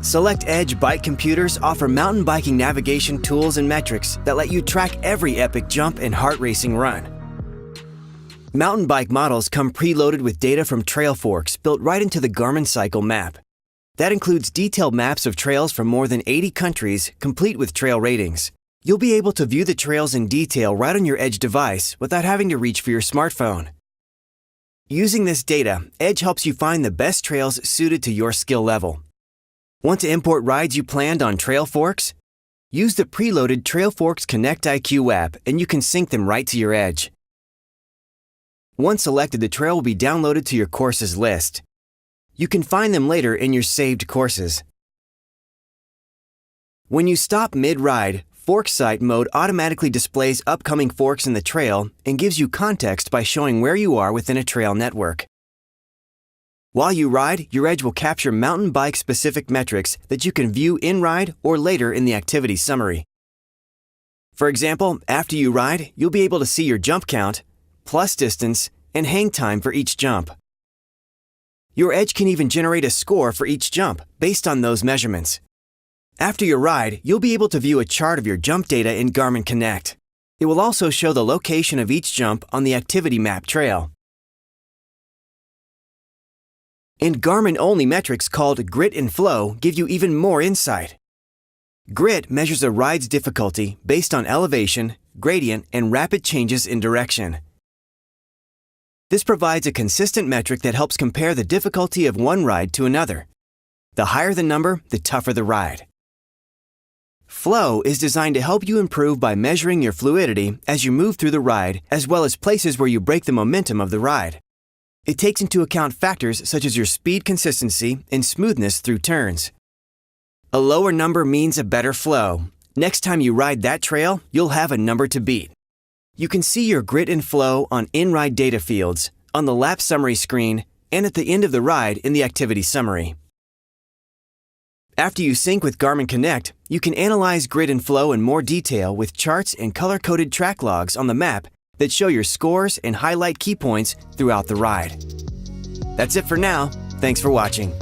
Select Edge bike computers offer mountain biking navigation tools and metrics that let you track every epic jump and heart-racing run. Mountain bike models come preloaded with data from trail forks built right into the Garmin Cycle map. That includes detailed maps of trails from more than 80 countries, complete with trail ratings. You'll be able to view the trails in detail right on your Edge device without having to reach for your smartphone. Using this data, Edge helps you find the best trails suited to your skill level. Want to import rides you planned on trail forks? Use the preloaded TrailForks Connect IQ app and you can sync them right to your Edge. Once selected, the trail will be downloaded to your courses list. You can find them later in your saved courses. When you stop mid-ride, Fork Sight mode automatically displays upcoming forks in the trail and gives you context by showing where you are within a trail network. While you ride, your Edge will capture mountain bike-specific metrics that you can view in-ride or later in the activity summary. For example, after you ride, you'll be able to see your jump count, plus distance, and hang time for each jump. Your Edge can even generate a score for each jump based on those measurements. After your ride, you'll be able to view a chart of your jump data in Garmin Connect. It will also show the location of each jump on the activity map trail. And Garmin-only metrics called Grit and Flow give you even more insight. Grit measures a ride's difficulty based on elevation, gradient, and rapid changes in direction. This provides a consistent metric that helps compare the difficulty of one ride to another. The higher the number, the tougher the ride. Flow is designed to help you improve by measuring your fluidity as you move through the ride, as well as places where you break the momentum of the ride. It takes into account factors such as your speed consistency and smoothness through turns. A lower number means a better flow. Next time you ride that trail, you'll have a number to beat. You can see your grit and flow on in-ride data fields, on the lap summary screen, and at the end of the ride in the activity summary. After you sync with Garmin Connect, you can analyze grit and flow in more detail with charts and color-coded track logs on the map that show your scores and highlight key points throughout the ride. That's it for now. Thanks for watching.